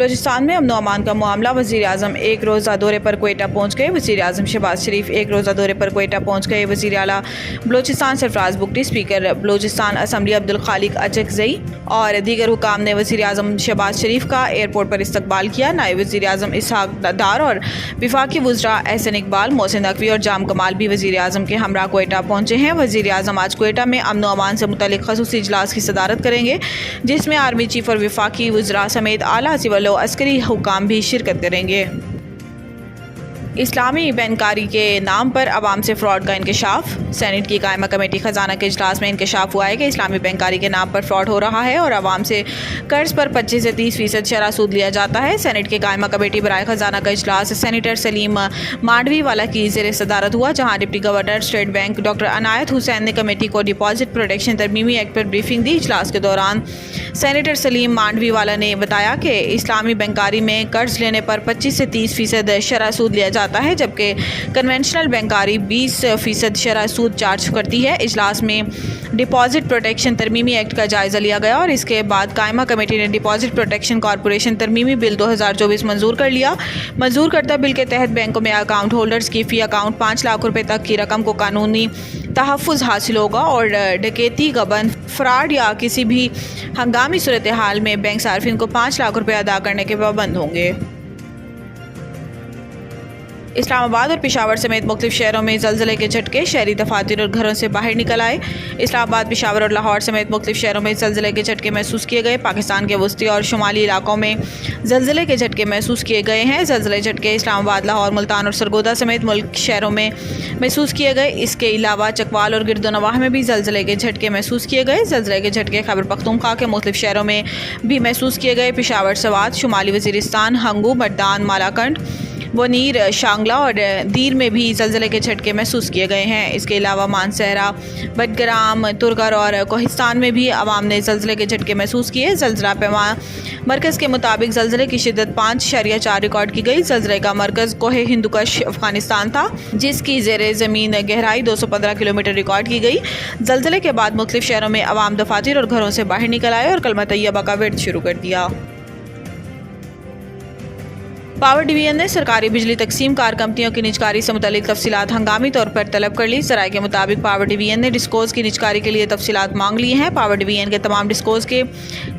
बलूचिस्तान में अमन अमान का मामला। वज़ीर आज़म एक रोज़ा दौरे पर क्वेटा पहुँच गए। वज़ीर आज़म शहबाज शरीफ एक रोज़ा दौरे पर क्वेटा पहुँच गए। वज़ीर आला बलूचिस्तान सरफराज बुगटी, स्पीकर बलूचिस्तान असम्बली अब्दुल खालिक अचकज़ई और दीगर हुकाम ने वज़ीर आज़म शहबाज शरीफ का एयरपोर्ट पर इस्तकबाल किया। नायब वज़ीर आज़म इसहाक डार और वफाकी वज़रा एहसन इकबाल, मोहसिन नकवी और जाम कमाल भी वज़ीर आज़म के हमरा क्वेटा पहुँचे हैं। वज़ीर आज़म आज क्वेटा में अमन अमान से मुतल्लिक़ ख़ुसूसी इजलास की सदारत करेंगे, जिसमें आर्मी चीफ और वफाकी वज़रा समेत आला सिविल और अस्करी हुकाम भी शिरकत करेंगे। इस्लामी बैंकारी के नाम पर अवाम से फ्रॉड का इंकशाफ। सेनेट की कायमा कमेटी ख़जाना के इजलास में इंकशाफ हुआ है कि इस्लामी बैंकारी के नाम पर फ्रॉड हो रहा है और अवाम से कर्ज पर 25 से 30% शरह सूद लिया जाता है। सेनेट की कायमा कमेटी बराए ख़जाना का इजलास सेनेटर सलीम मांडवी वाला की ज़ेर सदारत हुआ, जहाँ deputy governor State Bank doctor Anayat Hussain ने कमेटी को डिपॉजिट प्रोटेक्शन तरमीमी एक्ट पर ब्रीफिंग दी। इजलास के दौरान सेनेटर सलीम मांडवी वाला ने बताया कि इस्लामी बैंकारी में कर्ज लेने पर 25 से 30% शरह सूद लिया जाता है, जबकि कन्वेंशनल बैंकारी 20% शरह सूद चार्ज करती है। इजलास में डिपॉजिट प्रोटेक्शन तरमीमी एक्ट का जायज़ा लिया गया और इसके बाद कायमा कमेटी ने डिपॉजिट प्रोटेक्शन कॉरपोरेशन तरमीमी बिल 2024 मंजूर कर लिया। मंजूर करता बिल के तहत बैंकों में अकाउंट होल्डर्स की फ़ी अकाउंट 5 लाख रुपए तक की रकम को कानूनी तहफ़्फ़ुज़ हासिल होगा और डकैती, गबन, फ्रॉड या किसी भी हंगामी सूरत हाल में बैंक सार्फिन को 5 लाख रुपए अदा करने के पाबंद होंगे। इस्लामाबाद और पेशावर समेत मुख्तलिफ शहरों में ज़लज़ले के झटके, शहरी दफातर और घरों से बाहर निकल आए। इस्लामाबाद, पेशावर और लाहौर समेत मुख्तलिफ शहरों में ज़लज़ले के झटके महसूस किए गए। पाकिस्तान के वस्ती और शुमाली इलाकों में ज़लज़ले के झटके महसूस किए गए हैं। ज़लज़ले झटके इस्लामाबाद, लाहौर, मुल्तान और सरगोदा समेत मुल्क शहरों में महसूस किए गए। इसके अलावा चकवाल और गिरदोनवाह में भी ज़लज़ले के झटके महसूस किए गए। ज़लज़ले के झटके खैबर पख्तूनख्वा के मुख्तलिफ शहरों में भी महसूस किए गए। पेशावर, सवात, शुमाली वज़ीरिस्तान, हंगू, मर्दान, मालाकंड, वनीर, शांगला और दीर में भी ज़लज़ले के झटके महसूस किए गए हैं। इसके अलावा मानसहरा, बडग्राम, तुरगर और कोहिस्तान में भी अवाम ने ज़लज़ले के झटके महसूस किए। ज़लज़ला पैमा मरकज़ के मुताबिक ज़लज़ले की शिद्दत 5.4 रिकॉर्ड की गई। ज़लज़ले का मरकज़ कोहे हिंदुकश अफ़गानिस्तान था, जिसकी ज़ेरे ज़मीन गहराई 215 किलोमीटर रिकॉर्ड की गई। ज़लज़ले के बाद मुख्तलिफ शहरों में अवाम दफातर और घरों से बाहर निकल आए और कलमा तैयबा का विर्द शुरू कर दिया। पावर डिवीजन ने सरकारी बिजली तकसीम कार कंपनियों की निजकारी से मुतल्लिक तफसीलात हंगामी तौर पर तलब कर ली। ज़राए के मुताबिक पावर डिवीजन ने डिस्कोज़ की निजकारी के लिए तफसीलात मांग ली हैं। पावर डिवीजन के तमाम डिस्कोज़ के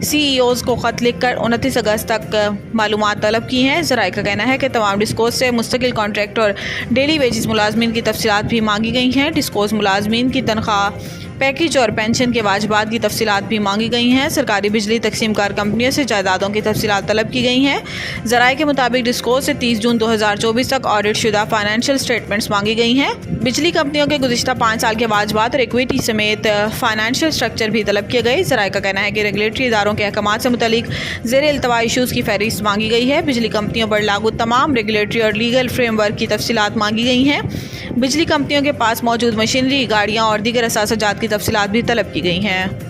CEOs को ख़त लिख कर 29 अगस्त तक मालूमात तलब की हैं। ज़राए का कहना है कि तमाम डिस्कोज़ से मुस्तकिल कॉन्ट्रैक्ट और डेली वेजेस मुलाजमीन की तफसीलात भी मांगी गई हैं। डिस्कोज़ मुलाजमीन की तनख्वाह, पैकेज और पेंशन के वाजिबात की तफसीलात भी मांगी गई हैं। सरकारी बिजली तकसीम कार कंपनियों से जायदादों की तफसीलात तलब की गई हैं। ज़राए के मुताबिक डिस्कोज़ से 30 जून 2024 तक ऑडिट शुदा फाइनेंशियल स्टेटमेंट्स मांगी गई हैं। बिजली कंपनियों के गुज़िश्ता 5 साल के वाजिबात और इक्विटी समेत फाइनेंशियल स्ट्रक्चर भी तलब किए गए। ज़राए का कहना है कि रेगुलेटरी इदारों के अहकामात से मुतल्लिक ज़ेरे इल्तवा इशूज़ की फहरिस्त मांगी गई है। बिजली कंपनियों पर लागू तमाम रेगुलेटरी और लीगल फ्रेमवर्क की तफसीलात मांगी गई हैं। बिजली कंपनियों के पास मौजूद मशीनरी, गाड़ियाँ और दीगर असासाजात की तफसीलात भी तलब की गई हैं।